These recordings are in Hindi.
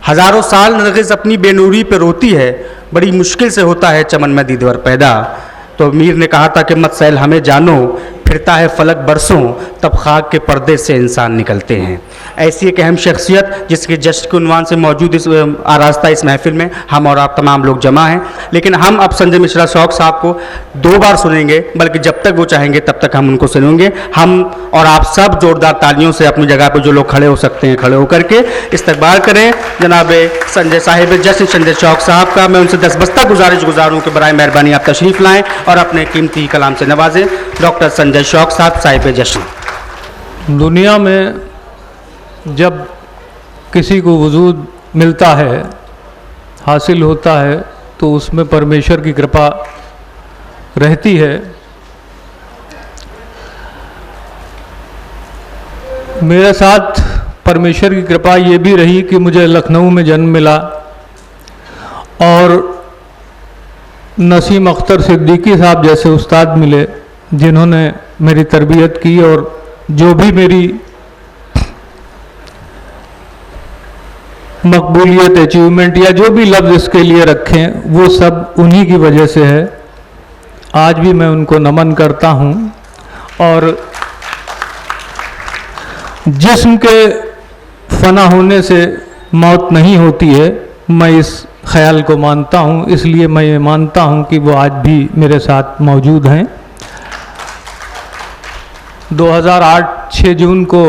हजारों साल नरगिस अपनी बेनूरी पे रोती है, बड़ी मुश्किल से होता है चमन में दीदवर पैदा। तो मीर ने कहा था कि मत सैल हमें जानो, फिरता है फलक बरसों, तब खाक के पर्दे से इंसान निकलते हैं। ऐसी एक अहम शख्सियत जिसके जश्न के उन्वान से मौजूद इस आरास्ता इस महफिल में हम और आप तमाम लोग जमा हैं। लेकिन हम अब संजय मिश्रा शौक साहब को 2 बार सुनेंगे, बल्कि जब तक वो चाहेंगे तब तक हम उनको सुनेंगे। हम और आप सब जोरदार तालियों से अपनी जगह पर जो लोग खड़े हो सकते हैं खड़े होकर के इस्तकबाल करें जनाब संजय साहिब जश्न संजय शौक साहब का। मैं उनसे दस्तबस्ता गुजारूँ कि बराए मेहरबानी आप तशरीफ़ लाएँ और अपने कीमती कलाम से नवाजें। डॉक्टर संजय शौक साहब साहिब जश्न। दुनिया में जब किसी को वजूद मिलता है, हासिल होता है, तो उसमें परमेश्वर की कृपा रहती है। मेरे साथ परमेश्वर की कृपा ये भी रही कि मुझे लखनऊ में जन्म मिला और नसीम अख्तर सिद्दीकी साहब जैसे उस्ताद मिले जिन्होंने मेरी तरबियत की, और जो भी मेरी मकबूलियत, अचीवमेंट या जो भी लफ्ज़ इसके लिए रखें वो सब उन्हीं की वजह से है। आज भी मैं उनको नमन करता हूँ। और जिस्म के फना होने से मौत नहीं होती है, मैं इस ख्याल को मानता हूँ, इसलिए मैं ये मानता हूँ कि वो आज भी मेरे साथ मौजूद हैं। 2008 6 जून को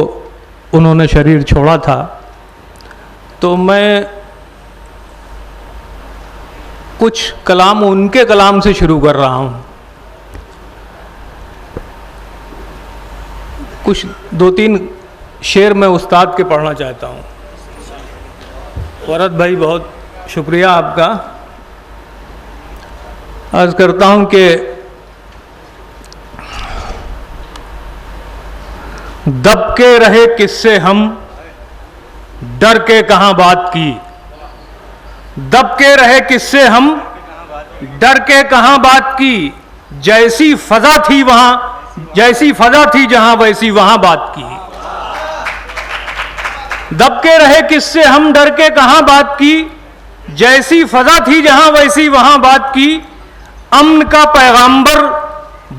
उन्होंने शरीर छोड़ा था, तो मैं कुछ कलाम उनके कलाम से शुरू कर रहा हूँ। कुछ 2-3 शेर मैं उस्ताद के पढ़ना चाहता हूँ। वरद भाई बहुत शुक्रिया आपका। अर्ज करता हूँ कि दब के रहे किससे हम, डर के कहाँ बात की। दब के रहे किससे हम, डर के कहाँ बात की। जैसी फजा थी वहां, जैसी फजा थी जहां वैसी वहां बात की। दब के रहे किससे हम, डर के कहाँ बात की। जैसी फजा थी जहां वैसी वहां बात की। अमन का पैगाम्बर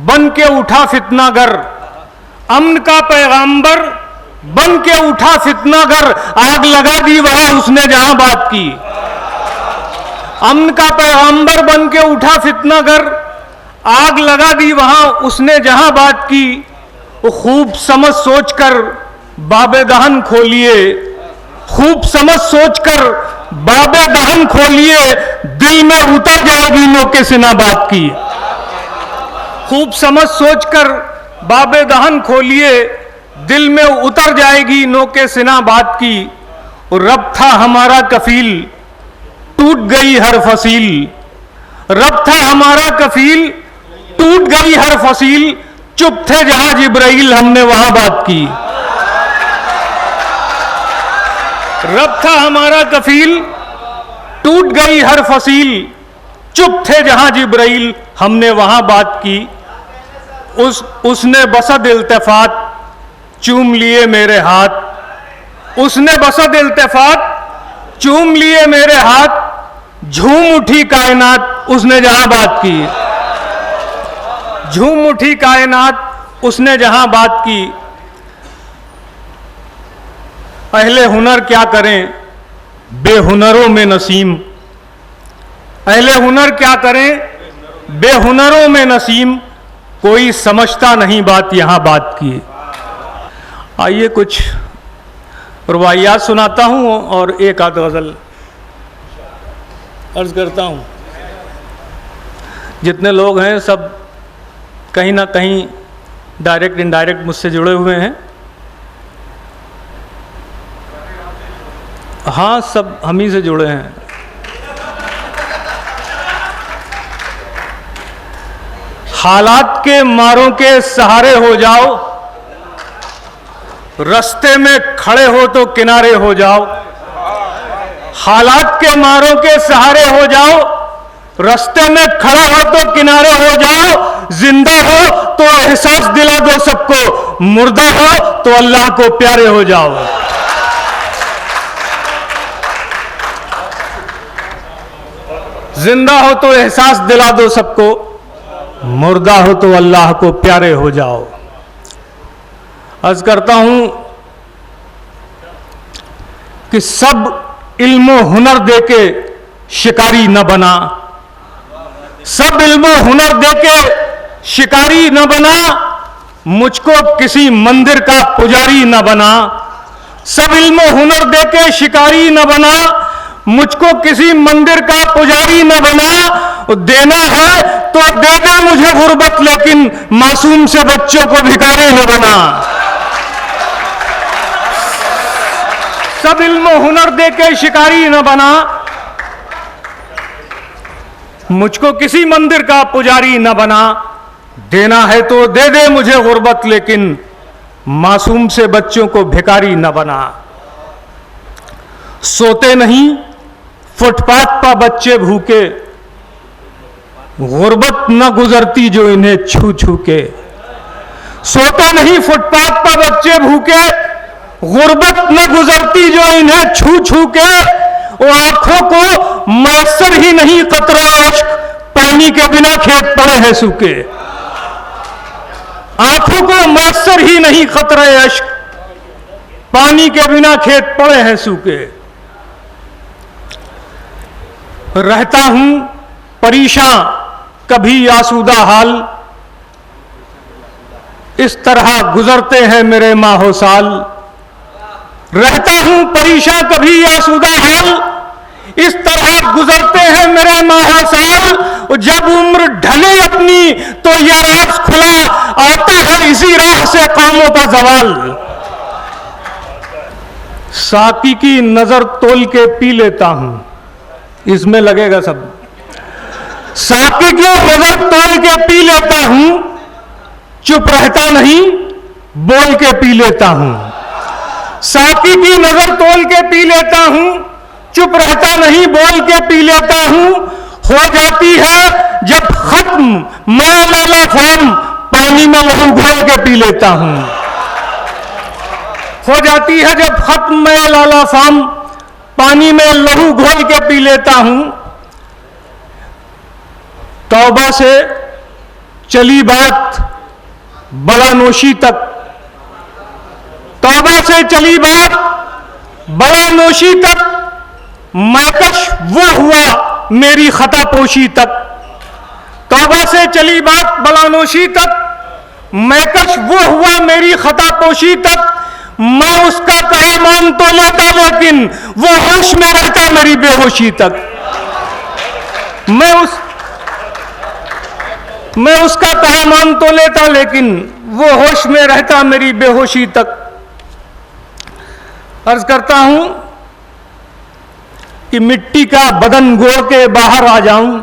बन के उठा फितनागर, अमन का पैगाम्बर बन के उठा फितनागर। आग लगा दी वहां उसने जहां बात की। अमन का पैगाम्बर बन के उठा फितनागर, आग लगा दी वहां उसने जहां बात की। वो खूब समझ सोचकर बाबे दहन खोलिए, खूब समझ सोचकर बाबे दहन खोलिए। दिल में उतर जाएगी नोके सिना बात की। खूब समझ सोचकर बाबे दहन खोलिए, दिल में उतर जाएगी नोके सिना बात की। रब था हमारा कफील, टूट गई हर फसील। रब था हमारा कफील, टूट गई हर फसील। चुप थे जहां जिब्राइल, हमने वहां बात की। रब था हमारा कफील, टूट गई हर फसील। चुप थे जहां जिब्राइल, हमने वहां बात की। उसने बसद इल्तिफात चूम लिए मेरे हाथ। उसने बसद इल्तिफात चूम लिए मेरे हाथ। झूम उठी कायनात उसने जहां बात की। झूम उठी कायनात उसने जहां बात की। अहले हुनर क्या करें बेहुनरों में नसीम। अहले हुनर क्या करें बेहुनरों में नसीम। कोई समझता नहीं बात यहां बात की। आइए कुछ रुबाइयात सुनाता हूं और एक आध गज़ल अर्ज करता हूं। जितने लोग हैं सब कहीं ना कहीं डायरेक्ट इनडायरेक्ट मुझसे जुड़े हुए हैं। हाँ, सब हम ही से जुड़े हैं। हालात के मारों के सहारे हो जाओ, रास्ते में खड़े हो तो किनारे हो जाओ। हालात के मारों के सहारे हो जाओ, रास्ते में खड़ा हो तो किनारे हो जाओ। जिंदा हो तो एहसास दिला दो सबको, मुर्दा हो तो अल्लाह को प्यारे हो जाओ। जिंदा हो तो एहसास दिला दो सबको, मुर्दा हो तो अल्लाह को प्यारे हो जाओ। अर्ज करता हूं कि सब इल्म हुनर देके शिकारी न बना, सब इल्म हुनर देके शिकारी न बना, मुझको किसी मंदिर का पुजारी न बना। सब इल्म हुनर देके शिकारी न बना, मुझको किसी मंदिर का पुजारी न बना। देना है तो दे दे मुझे गुर्बत, लेकिन मासूम से बच्चों को भिखारी न बना। सब इल्म हुनर देके शिकारी न बना, मुझको किसी मंदिर का पुजारी न बना। देना है तो दे दे मुझे गुर्बत, लेकिन मासूम से बच्चों को भिखारी न बना। सोते नहीं फुटपाथ पर बच्चे भूखे, गुर्बत न गुजरती जो इन्हें छू छू के। सोते नहीं फुटपाथ पर बच्चे भूखे, गुर्बत न गुजरती जो इन्हें छू छू के। वो आंखों को मैसर ही नहीं कतरा इश्क, पानी के बिना खेत पड़े हैं सूखे। आंखों को मैसर ही नहीं खतरा इश्क, पानी के बिना खेत पड़े हैं सूखे। रहता हूं परेशान कभी आसूदा हाल, इस तरह गुजरते हैं मेरे माहो साल। रहता हूं परेशान कभी आसूदा हाल, इस तरह गुजरते हैं मेरे माहो साल। जब उम्र ढले अपनी तो यह राज खुला, आता है इसी राह से कामों का जवाल। साकी की नजर तोल के पी लेता हूं, इसमें लगेगा सब। साकी की नजर तोल के पी लेता हूं, चुप रहता नहीं बोल के पी लेता हूं। साकी की नजर तोल के पी लेता हूं, चुप रहता नहीं बोल के पी लेता हूं। हो जाती है जब खत्म मैं लाला फाम, पानी में लहू घोल के पी लेता हूं। हो जाती है जब खत्म मैं लाला फाम, पानी में लहू घोल के पी लेता हूं। तौबा से चली बात बड़ा नोशी तक, तौबा से चली बात बड़ा नोशी तक, मैकश वो हुआ मेरी खता पोशी तक। तौबा से चली बात बड़ा नोशी तक, मैकश वो हुआ मेरी खता पोशी तक। मैं उसका कहा मान तो लेता, लेकिन वो होश में रहता मेरी बेहोशी तक। मैं उसका कहा मान तो लेता, लेकिन वो होश में रहता मेरी बेहोशी तक। अर्ज करता हूं कि मिट्टी का बदन गोड़ के बाहर आ जाऊं,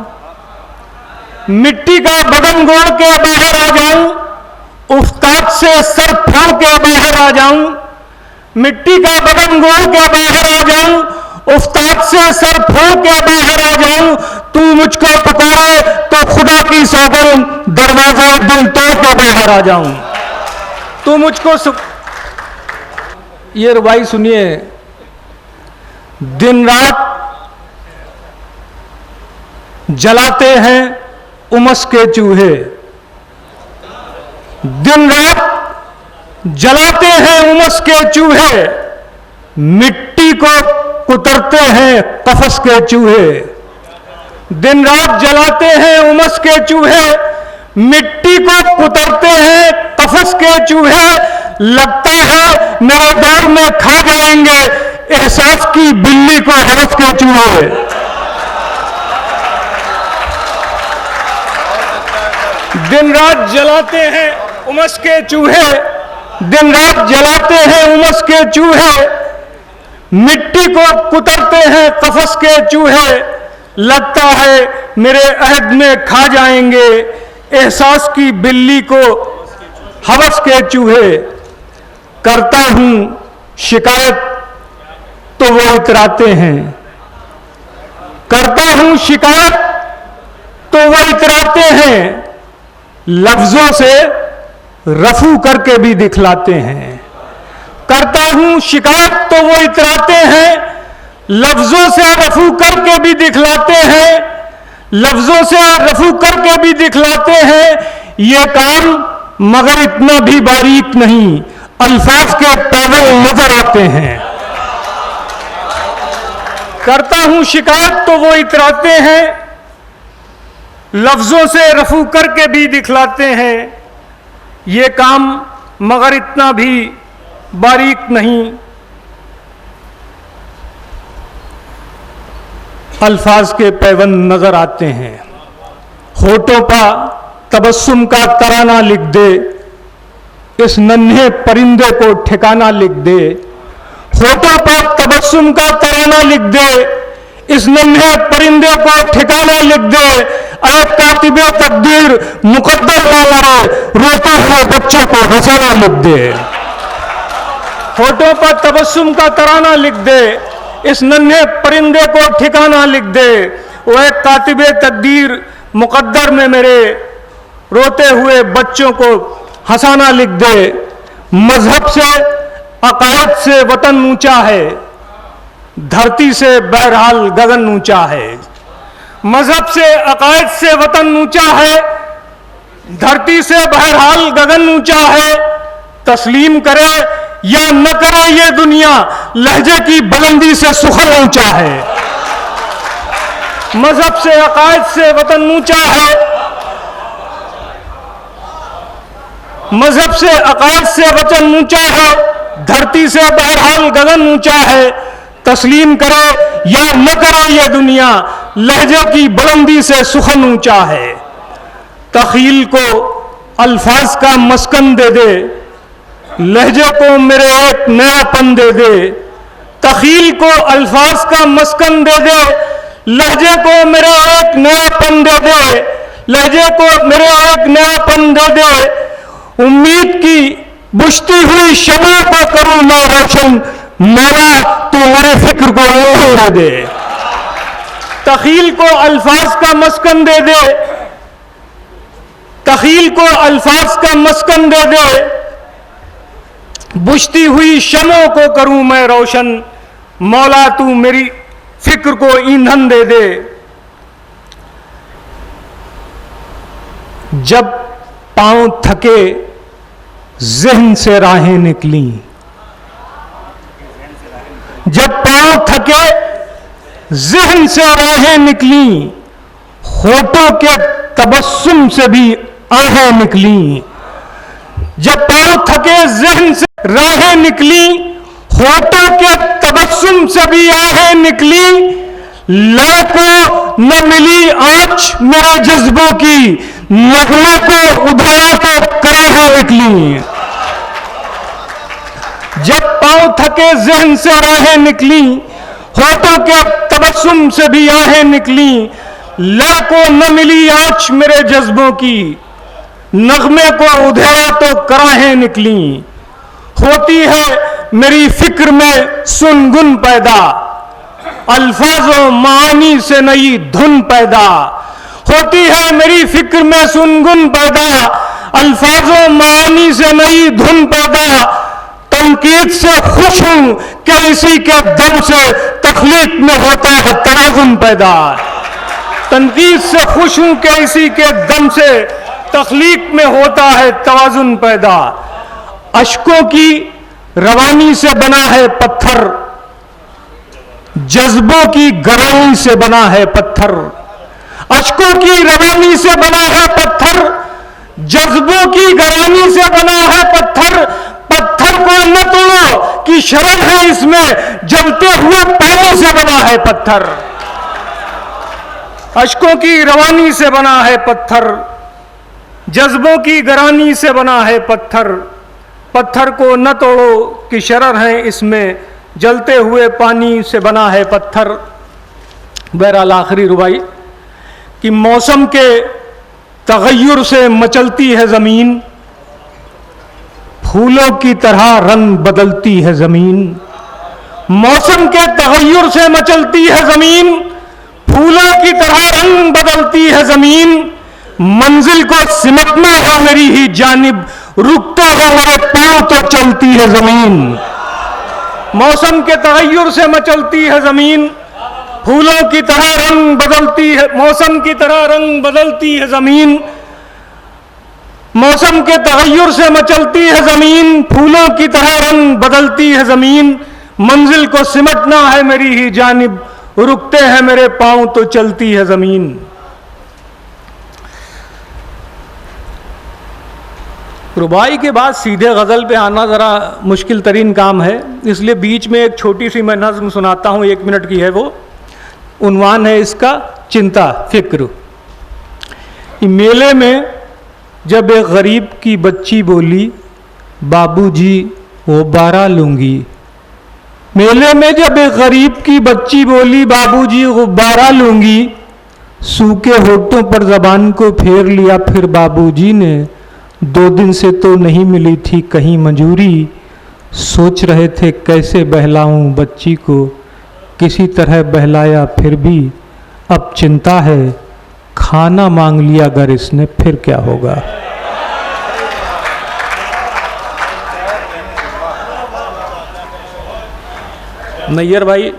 मिट्टी का बदन गोड़ के बाहर आ जाऊं, उस्ताद से सर फोड़ के बाहर आ जाऊं। मिट्टी का बदन गोड़ के बाहर आ जाऊं, उस्ताद से सर फोड़ के बाहर आ जाऊं। तू मुझको पुकारे तो खुदा की सौगंध, दरवाजा दिल तोड़ के बाहर आ जाऊं। तू मुझको ये रुबाई सुनिए। दिन रात जलाते हैं उमस के चूहे, दिन रात जलाते हैं उमस के चूहे, मिट्टी को कुतरते हैं कफस के चूहे। दिन रात जलाते हैं उमस के चूहे, मिट्टी को कुतरते हैं कफस के चूहे। लगता है मेरे दौर में खा जाएंगे एहसास की बिल्ली को हवस के चूहे। दिन रात जलाते हैं उमस के चूहे, दिन रात जलाते हैं उमस के चूहे, मिट्टी को कुतरते हैं कफस के चूहे। लगता है मेरे अहद में खा जाएंगे एहसास की बिल्ली को हवस के चूहे। करता हूं शिकायत तो वो इतराते हैं, करता हूं शिकायत तो वो इतराते हैं, लफ्जों से रफू करके भी दिखलाते हैं। करता हूं शिकायत तो वो इतराते हैं, लफ्जों से रफू करके भी दिखलाते हैं। लफ्जों से रफू करके भी दिखलाते हैं ये काम, मगर इतना भी बारीक नहीं, अल्फाज के पैदल नजर आते हैं। करता हूं शिकायत तो वो इतराते हैं, लफ्जों से रफू करके भी दिखलाते हैं ये काम, मगर इतना भी बारीक नहीं, अल्फाज के पैबंद नजर आते हैं। होठों पर तबस्सुम का तराना लिख दे, इस नन्हे परिंदे को ठिकाना लिख दे। होठों पर तबस्सुम का तराना लिख दे, इस नन्हे परिंदे को ठिकाना लिख दे। ऐ कातिबे तकदीर मुकद्दर वाला, रोते हुए बच्चों को हंसाना लिख दे। होठों पर तबस्सुम का तराना लिख दे, इस नन्हे परिंदे को ठिकाना लिख दे। वो एक कातिबे तकदीर मुकद्दर में मेरे रोते हुए बच्चों को हंसाना लिख दे। मजहब से अकायद से वतन ऊंचा है, धरती से बहरहाल गगन ऊंचा है। मजहब से अकायद से वतन ऊंचा है, धरती से बहरहाल गगन ऊंचा है। तस्लीम करे या न करे ये दुनिया, लहजे की बुलंदी से सुखन ऊंचा है। मजहब से अकायद से वतन ऊंचा है, मजहब से अकायद से वतन ऊंचा है, धरती से बहरहाल गगन ऊंचा है। तस्लीम करे या न करे ये दुनिया, लहजे की बुलंदी से सुखन ऊंचा है। तखील को अल्फाज का मस्कन दे दे, लहजे को मेरे एक नयापन दे दे। तखील को अल्फाज का मस्कन दे दे, लहजे को मेरे एक नयापन दे दे। लहजे को मेरे एक नयापन दे दे। उम्मीद की बुझती हुई शमा को करूं मैं रोशन, मौला तू मेरे फिक्र को ईंधन दे दे। तखील को अल्फाज का मस्कन दे दे, तखील को अल्फाज का मस्कन दे दे। बुझती हुई शमों को करूं मैं रोशन, मौला तू मेरी फिक्र को ईंधन दे दे। जब पांव थके ज़हन से राहें निकली, जब पांव थके ज़हन से राहें निकली, होठों के तबस्सुम से भी आहें निकली। जब पांव थके ज़हन से राहें निकली, होठों के तबस्सुम से भी आहें निकली। लय को न मिली आँच मेरे जज्बों की, नगमे को उधारा तो कराहें निकली। जब पांव थके ज़हन से राहें निकली, होठों के तबस्सुम से भी आहें निकली। लय को न मिली आँच मेरे जज्बों की, नगमे को उधेरा तो कराहें निकली। होती है मेरी फिक्र में सुनगुन पैदा, अल्फाजों मानी से नई धुन पैदा। होती है मेरी फिक्र में सुनगुन पैदा, अल्फाजों मानी से नई धुन पैदा। तनकीद से खुश हूं कि इसी के दम से तख्लीक में होता है तवाज़ुन पैदा। तनकीद से खुश हूं कि इसी के दम से तख्लीक में होता है तवाज़ुन पैदा। अश्कों की रवानी से बना है पत्थर, जज्बों की गरानी से बना है पत्थर। अश्कों की रवानी से बना है पत्थर, जज्बों की गरानी से बना है पत्थर। पत्थर को न तोड़ो कि शर्म है इसमें, जलते हुए पानी से बना है पत्थर। अश्कों की रवानी से बना है पत्थर, जज्बों की गरानी से बना है पत्थर। पत्थर को न तोड़ो कि शरर है इसमें, जलते हुए पानी से बना है पत्थर। बहरहाल आखिरी रुबाई कि मौसम के तगय्युर से मचलती है ज़मीन, फूलों की तरह रंग बदलती है ज़मीन। मौसम के तगय्युर से मचलती है ज़मीन, फूलों की तरह रंग बदलती है ज़मीन। मंजिल को सिमटना है मेरी ही जानिब, रुकते हो मेरे पांव तो चलती है ज़मीन। मौसम के तगय्युर से मचलती है ज़मीन, फूलों की तरह रंग बदलती है, मौसम की तरह रंग बदलती है जमीन, मौसम के तगय्युर से मचलती है जमीन, फूलों की तरह रंग बदलती है जमीन, मंजिल को सिमटना है मेरी ही जानिब, रुकते हैं मेरे पांव तो चलती है जमीन। रुबाई के बाद सीधे गज़ल पे आना ज़रा मुश्किल तरीन काम है, इसलिए बीच में एक छोटी सी मैं नज़्म सुनाता हूँ, 1 मिनट की है वो। उन्वान है इसका चिंता फिक्र। मेले में जब एक गरीब की बच्ची बोली बाबूजी वो 12 लूँगी, मेले में जब एक गरीब की बच्ची बोली बाबूजी वो 12 लूँगी, सूखे होठों पर ज़बान को फेर लिया फिर बाबूजी ने, 2 दिन से तो नहीं मिली थी कहीं मंजूरी, सोच रहे थे कैसे बहलाऊं बच्ची को, किसी तरह बहलाया फिर भी अब चिंता है, खाना मांग लिया अगर इसने फिर क्या होगा। नैयर भाई,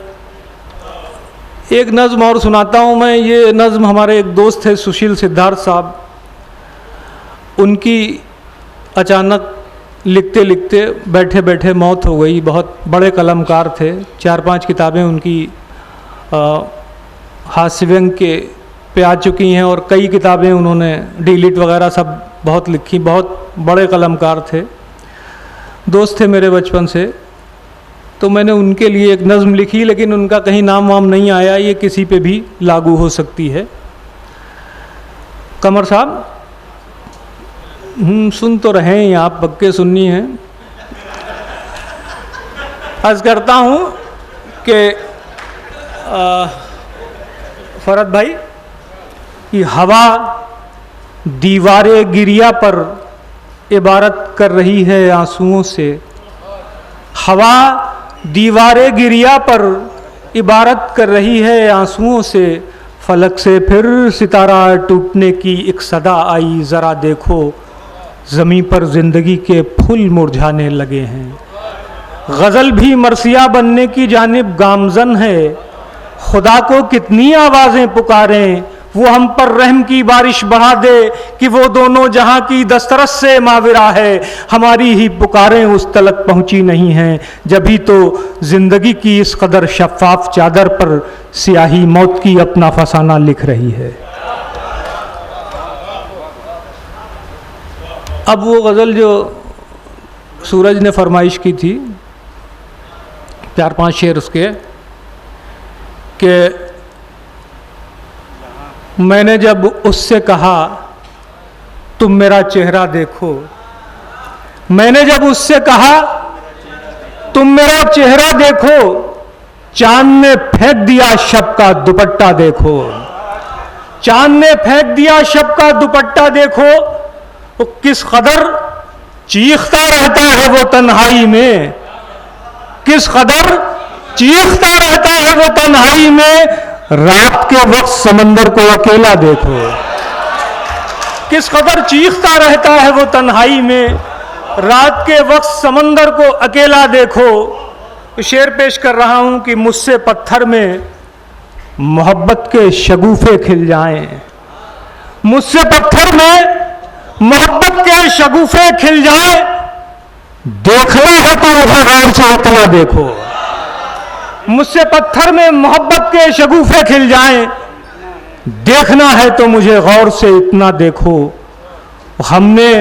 एक नज़्म और सुनाता हूँ मैं। ये नज़्म हमारे एक दोस्त थे सुशील सिद्धार्थ साहब, उनकी अचानक लिखते लिखते बैठे बैठे मौत हो गई। बहुत बड़े कलमकार थे, 4-5 किताबें उनकी हास्य व्यंग के पे आ चुकी हैं और कई किताबें उन्होंने डिलीट वगैरह सब बहुत लिखी। बहुत बड़े कलमकार थे, दोस्त थे मेरे बचपन से। तो मैंने उनके लिए एक नज़्म लिखी, लेकिन उनका कहीं नाम वाम नहीं आया, ये किसी पे भी लागू हो सकती है। कमर साहब सुन तो रहे हैं, आप पक्के सुननी हैं। अर्ज करता हूँ कि फरद भाई कि हवा दीवारे गिरिया पर इबारत कर रही है आंसुओं से, हवा दीवारे गिरिया पर इबारत कर रही है आंसुओं से, फलक से फिर सितारा टूटने की एक सदा आई, ज़रा देखो ज़मीं पर ज़िंदगी के फूल मुरझाने लगे हैं। गज़ल भी मरसिया बनने की जानिब गामज़न है, खुदा को कितनी आवाज़ें पुकारें, वो हम पर रहम की बारिश बढ़ा दे कि वो दोनों जहां की दस्तरस से माविरा है, हमारी ही पुकारें उस तलक पहुंची नहीं हैं, जभी तो ज़िंदगी की इस कदर शफ़ाफ चादर पर स्याही मौत की अपना फसाना लिख रही है। अब वो गज़ल जो सूरज ने फरमाइश की थी, 4-5 शेर उसके, कि मैंने जब उससे कहा तुम मेरा चेहरा देखो, मैंने जब उससे कहा तुम मेरा चेहरा देखो, चांद ने फेंक दिया शब का दुपट्टा देखो, चांद ने फेंक दिया शब का दुपट्टा देखो, वो किस कदर चीखता रहता है वो तन्हाई में, किस कदर चीखता रहता है वो तन्हाई में, रात के वक्त समंदर को अकेला देखो, किस कदर चीखता रहता है वो तन्हाई में, रात के वक्त समंदर को अकेला देखो। शेर पेश कर रहा हूं कि मुझसे पत्थर में मोहब्बत के शगुफे खिल जाएं, मुझसे पत्थर में मोहब्बत के शगुफे खिल जाएं, देखना है तो मुझे गौर से इतना देखो, मुझसे पत्थर में मोहब्बत के शगुफे खिल जाएं, देखना है तो मुझे गौर से इतना देखो, हमने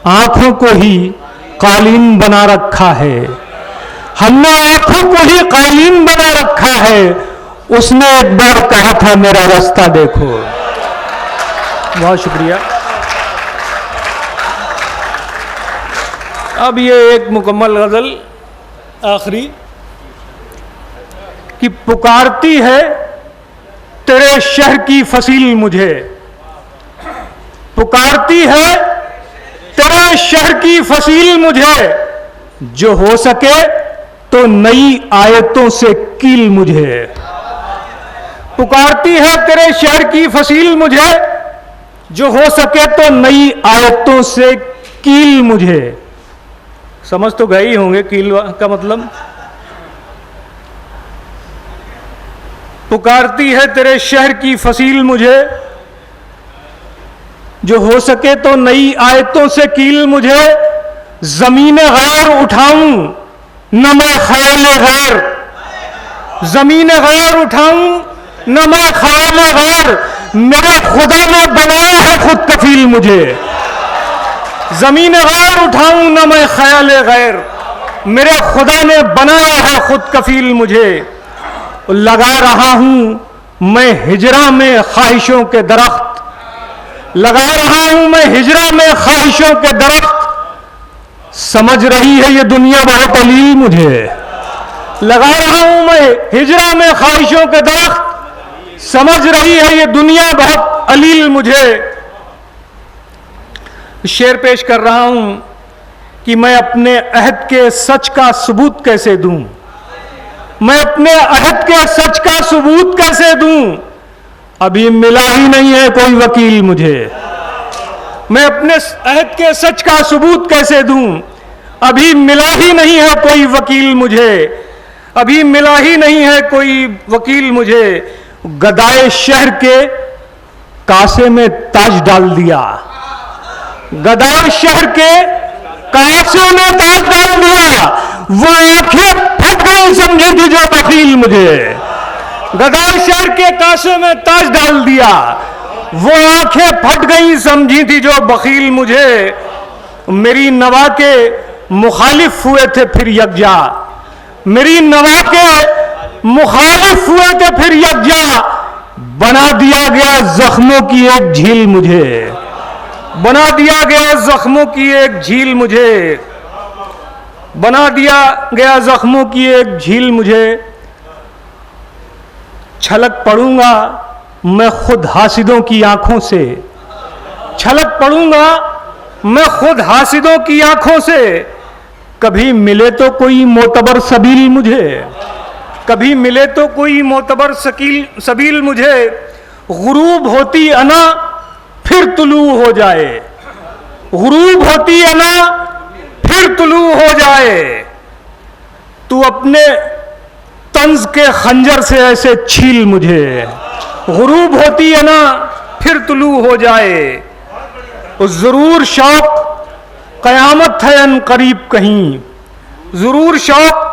आंखों को ही कालीन बना रखा है, हमने आंखों को ही कालीन बना रखा है, उसने एक बार कहा था मेरा रास्ता देखो। बहुत शुक्रिया। अब ये एक मुकम्मल गज़ल आखिरी, कि पुकारती है तेरे शहर की फसील मुझे, पुकारती है तेरे शहर की फसील मुझे, जो हो सके तो नई आयतों से कील मुझे, पुकारती है तेरे शहर की फसील मुझे, जो हो सके तो नई आयतों से कील मुझे। समझ तो गए ही होंगे कील का मतलब। पुकारती है तेरे शहर की फसील मुझे, जो हो सके तो नई आयतों से कील मुझे। जमीन गैर उठाऊं न मैं ख्याल गैर, जमीन गैर उठाऊं न मैं ख्याल गैर, मेरे खुदा ने बनाया है खुद कफील मुझे। जमीन गैर उठाऊं न मैं ख्याल गैर, मेरे खुदा ने बनाया है खुद कफील मुझे। लगा रहा हूं मैं हिजरा में ख्वाहिशों के दरख्त, लगा रहा हूं मैं हिजरा में ख्वाहिशों के दरख्त, समझ रही है ये दुनिया बहुत अलील मुझे। लगा रहा हूं मैं हिजरा में ख्वाहिशों के दरख्त, समझ रही है ये दुनिया बहुत अलील मुझे। शेर पेश कर रहा हूं कि मैं अपने अहद के सच का सबूत कैसे दूं, मैं अपने अहद के सच का सबूत कैसे दूं, अभी मिला ही नहीं है कोई वकील मुझे। मैं अपने अहद के सच का सबूत कैसे दूं, अभी मिला ही नहीं है कोई वकील मुझे, अभी मिला ही नहीं है कोई वकील मुझे। गदाए शहर के कासे में ताज डाल दिया, गदाए शहर के कासे में ताज डाल दिया, वो आंखें फट गई समझी थी जो बखील मुझे। गदाए शहर के कासे में ताज डाल दिया, वो आंखें फट गई समझी थी जो बखील मुझे। मेरी नवा के मुखालिफ हुए थे फिर यकजा, मेरी नवा के मुखालिफ हुए थे फिर यकजा, बना दिया गया जख्मों की एक झील मुझे, बना दिया गया जख्मों की एक झील मुझे, बना दिया गया जख्मों की एक झील मुझे। छलक पड़ूंगा मैं खुद हासिदों की आंखों से, छलक पड़ूंगा मैं खुद हासिदों की आंखों से, कभी मिले तो कोई मोतबर सबील मुझे, कभी मिले तो कोई मोतबर सबील मुझे। गुरूब होती अना फिर तुलू हो जाए, गुरूब होती अना फिर तुलू हो जाए, तू अपने तंज के खंजर से ऐसे छील मुझे। गुरूब होती है ना फिर तुलू हो जाए, जरूर शौक कयामत है अन करीब कहीं, जरूर शौक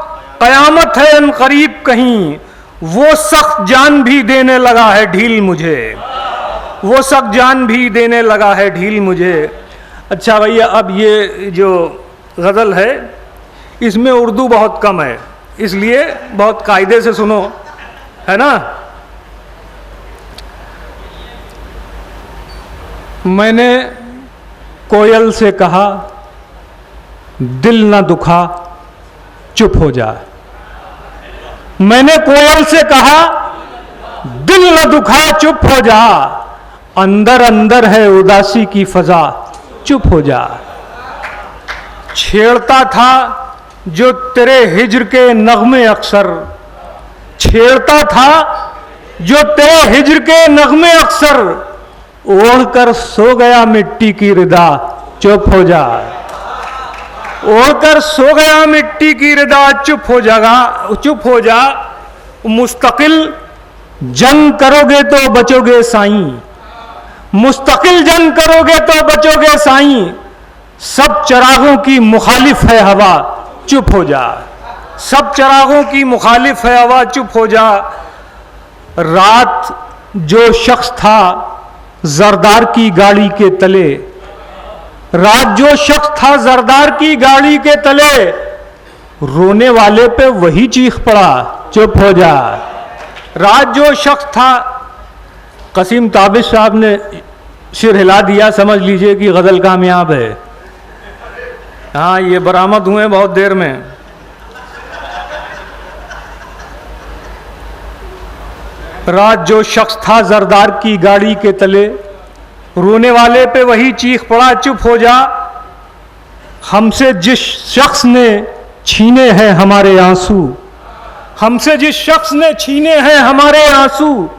कयामत है अन करीब कहीं, वो सख्त जान भी देने लगा है ढील मुझे, वो सख्त जान भी देने लगा है ढील मुझे। अच्छा भैया, अब ये जो गज़ल है इसमें उर्दू बहुत कम है, इसलिए बहुत कायदे से सुनो, है ना। मैंने कोयल से कहा दिल न दुखा चुप हो जा, मैंने कोयल से कहा दिल न दुखा चुप हो जा, अंदर अंदर है उदासी की फजा चुप हो जा। छेड़ता था जो तेरे हिज्र के नगमे अक्सर, छेड़ता था जो तेरे हिज्र के नगमे अक्सर, ओढ़कर सो गया मिट्टी की रिदा चुप हो जा, ओढ़कर सो गया मिट्टी की रिदा चुप हो जागा, चुप हो जा। मुस्तकिल जंग करोगे तो बचोगे साईं, मुस्तकिल जंग करोगे तो बचोगे साईं, सब चरागों की मुखालिफ है हवा चुप हो जा, सब चरागों की मुखालिफ है हवा चुप हो जा। रात जो शख्स था जरदार की गाड़ी के तले, रात जो शख्स था जरदार की गाड़ी के तले, रोने वाले पे वही चीख पड़ा चुप हो जा। रात जो शख्स था, कसीम ताबिश साहब ने सिर हिला दिया, समझ लीजिए कि गजल कामयाब है। हाँ, ये बरामद हुए बहुत देर में। रात जो शख्स था जरदार की गाड़ी के तले, रोने वाले पे वही चीख पड़ा चुप हो जा। हमसे जिस शख्स ने छीने हैं हमारे आंसू, हमसे जिस शख्स ने छीने हैं हमारे आंसू,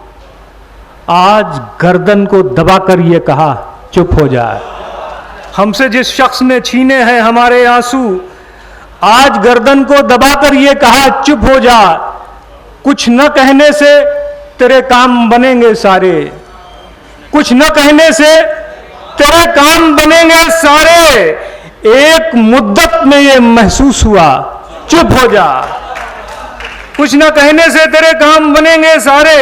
आज गर्दन को दबाकर ये कहा चुप हो जा। हमसे जिस शख्स ने छीने हैं हमारे आंसू, आज गर्दन को दबाकर ये कहा चुप हो जा। कुछ न कहने से तेरे काम बनेंगे सारे, कुछ न कहने से तेरे काम बनेंगे सारे, एक मुद्दत में ये महसूस हुआ चुप हो जा। कुछ न कहने से तेरे काम बनेंगे सारे,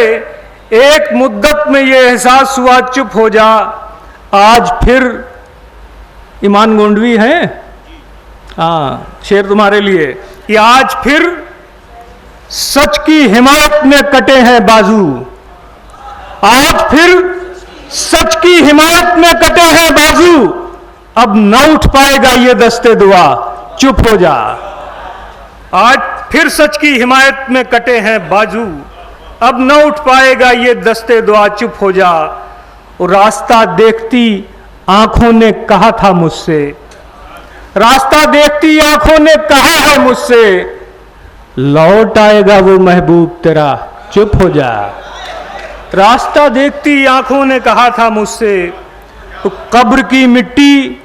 एक मुद्दत में ये एहसास हुआ चुप हो जा। आज फिर ईमान गोंडवी है, हाँ शेर तुम्हारे लिए, कि आज फिर सच की हिमायत में कटे हैं बाजू, आज फिर सच की हिमायत में कटे हैं बाजू, अब न उठ पाएगा ये दस्ते दुआ चुप हो जा। आज फिर सच की हिमायत में कटे हैं बाजू, अब न उठ पाएगा ये दस्ते दुआ चुप हो जा। और रास्ता देखती आंखों ने कहा था मुझसे, रास्ता देखती आंखों ने कहा है मुझसे, लौट आएगा वो महबूब तेरा चुप हो जा। रास्ता देखती आंखों ने कहा था मुझसे, तो कब्र की मिट्टी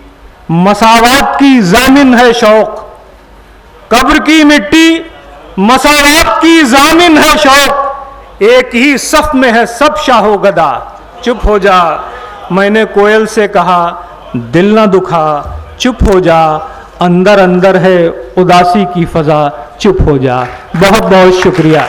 मसावात की जामिन है शौक, कब्र की मिट्टी मसावात की जामिन है शौक, एक ही सफ में है सब शाहो गदा चुप हो जा। मैंने कोयल से कहा दिल ना दुखा चुप हो जा, अंदर अंदर है उदासी की फजा चुप हो जा। बहुत बहुत शुक्रिया।